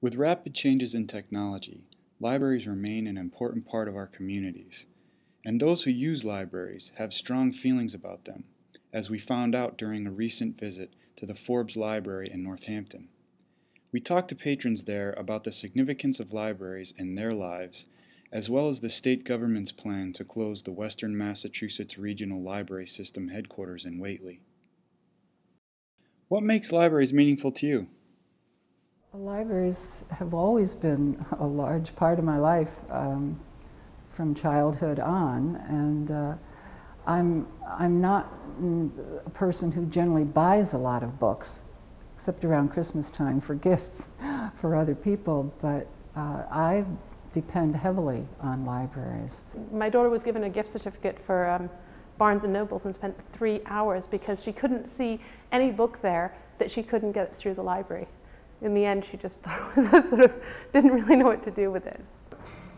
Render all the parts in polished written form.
With rapid changes in technology, libraries remain an important part of our communities, and those who use libraries have strong feelings about them, as we found out during a recent visit to the Forbes Library in Northampton. We talked to patrons there about the significance of libraries in their lives, as well as the state government's plan to close the Western Massachusetts Regional Library System headquarters in Whately. What makes libraries meaningful to you? Libraries have always been a large part of my life from childhood on, and I'm not a person who generally buys a lot of books, except around Christmas time for gifts for other people, but I depend heavily on libraries. My daughter was given a gift certificate for Barnes & Nobles and spent 3 hours because she couldn't see any book there that she couldn't get through the library. In the end, she just thought it was didn't really know what to do with it.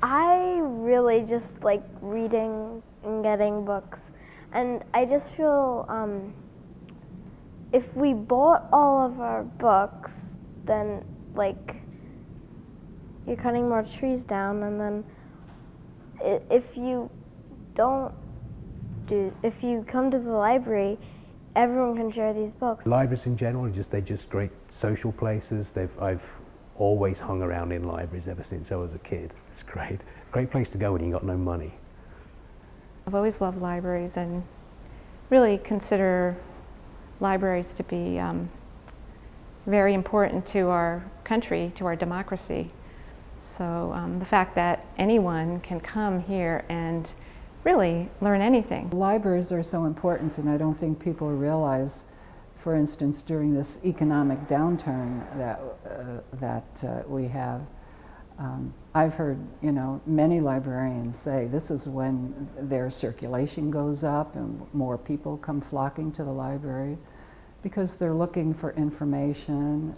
I really just like reading and getting books, and I just feel if we bought all of our books, then like you're cutting more trees down, and then if you come to the library, everyone can share these books. Libraries in general, they're just great social places. I've always hung around in libraries ever since I was a kid. It's great. Great place to go when you've got no money. I've always loved libraries and really consider libraries to be very important to our country, to our democracy. So the fact that anyone can come here and really learn anything. Libraries are so important, and I don't think people realize, for instance, during this economic downturn that we have, I've heard, many librarians say this is when their circulation goes up and more people come flocking to the library because they're looking for information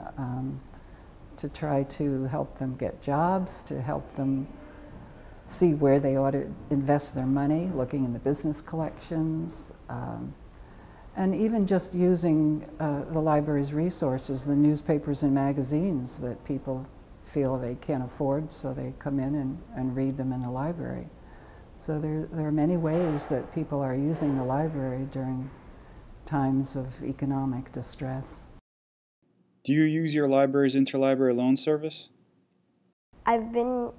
to try to help them get jobs, to help them see where they ought to invest their money, looking in the business collections, and even just using the library's resources, the newspapers and magazines that people feel they can't afford, so they come in and read them in the library. So there are many ways that people are using the library during times of economic distress. Do you use your library's Interlibrary Loan service? I've been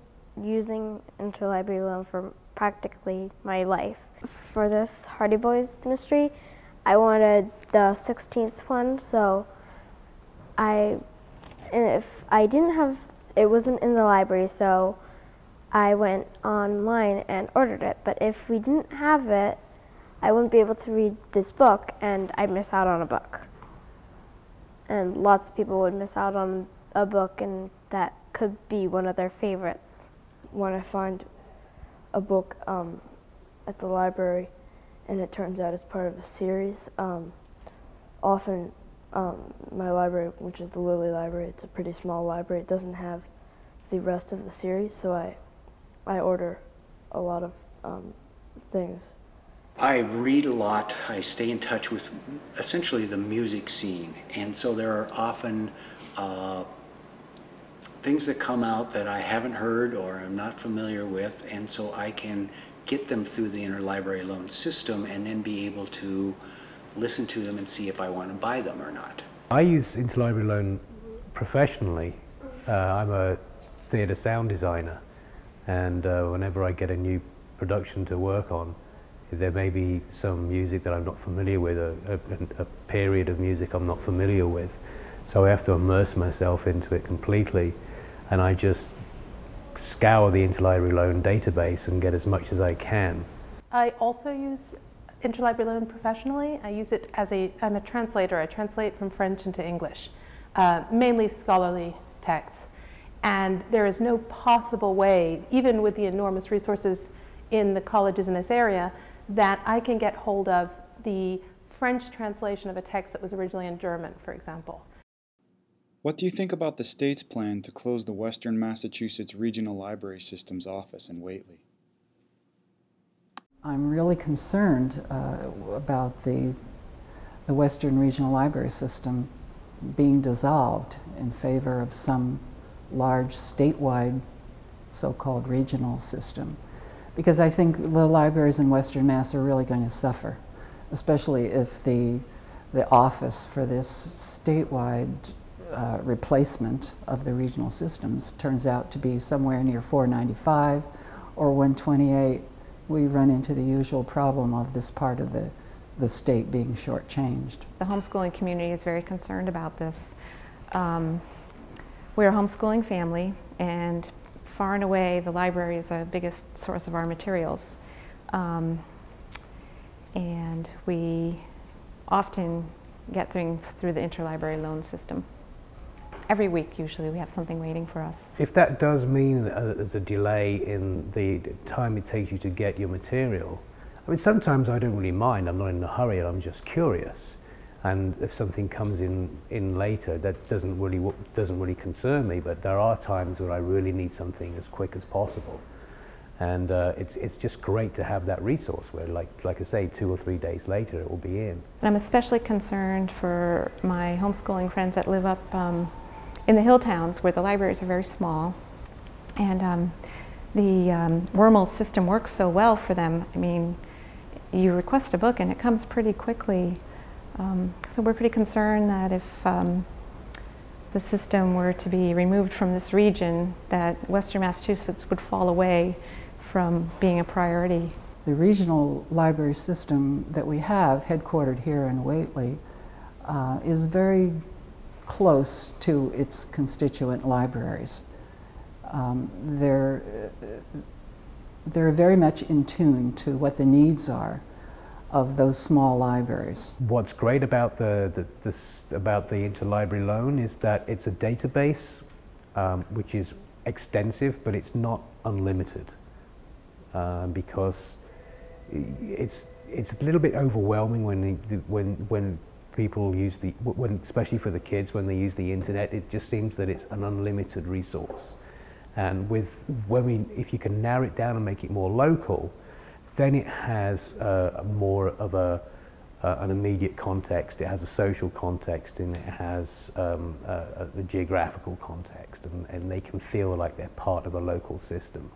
using Interlibrary Loan for practically my life. For this Hardy Boys mystery, I wanted the 16th one, so if I didn't have, it wasn't in the library, so I went online and ordered it. But if we didn't have it, I wouldn't be able to read this book, and I'd miss out on a book. And lots of people would miss out on a book, and that could be one of their favorites. When I find a book at the library and it turns out it's part of a series, often my library, which is the Lilly Library, it's a pretty small library, it doesn't have the rest of the series, so I order a lot of things. I read a lot. I stay in touch with essentially the music scene, and so there are often things that come out that I haven't heard or I'm not familiar with, and so I can get them through the Interlibrary Loan system and then be able to listen to them and see if I want to buy them or not. I use Interlibrary Loan professionally. I'm a theatre sound designer, and whenever I get a new production to work on, there may be some music that I'm not familiar with, a period of music I'm not familiar with, so I have to immerse myself into it completely. And I just scour the Interlibrary Loan database and get as much as I can. I also use Interlibrary Loan professionally. I use it as I'm a translator. I translate from French into English, mainly scholarly texts. And there is no possible way, even with the enormous resources in the colleges in this area, that I can get hold of the French translation of a text that was originally in German, for example. What do you think about the state's plan to close the Western Massachusetts Regional Library System's office in Whately? I'm really concerned about the Western Regional Library System being dissolved in favor of some large statewide so-called regional system. Because I think the libraries in Western Mass are really going to suffer, especially if the office for this statewide replacement of the regional systems turns out to be somewhere near 495 or 128. We run into the usual problem of this part of the state being shortchanged. The homeschooling community is very concerned about this. We're a homeschooling family, and far and away the library is the biggest source of our materials. And we often get things through the Interlibrary Loan system. Every week usually we have something waiting for us. If that does mean there's a delay in the time it takes you to get your material, I mean, sometimes I don't really mind. I'm not in a hurry, and I'm just curious. And if something comes in later, that doesn't really concern me. But there are times where I really need something as quick as possible, and it's just great to have that resource where, like I say, 2 or 3 days later it will be in. And I'm especially concerned for my homeschooling friends that live up in the hill towns where the libraries are very small, and the Wormel system works so well for them. I mean, you request a book and it comes pretty quickly. So we're pretty concerned that if the system were to be removed from this region, that Western Massachusetts would fall away from being a priority. The regional library system that we have, headquartered here in Whately, is very close to its constituent libraries. They're very much in tune to what the needs are of those small libraries. What's great about the Interlibrary Loan is that it's a database which is extensive, but it's not unlimited, because it's a little bit overwhelming when people use especially for the kids, when they use the internet. It just seems that it's an unlimited resource. And if you can narrow it down and make it more local, then it has more of an immediate context. It has a social context, and it has a geographical context, and they can feel like they're part of a local system.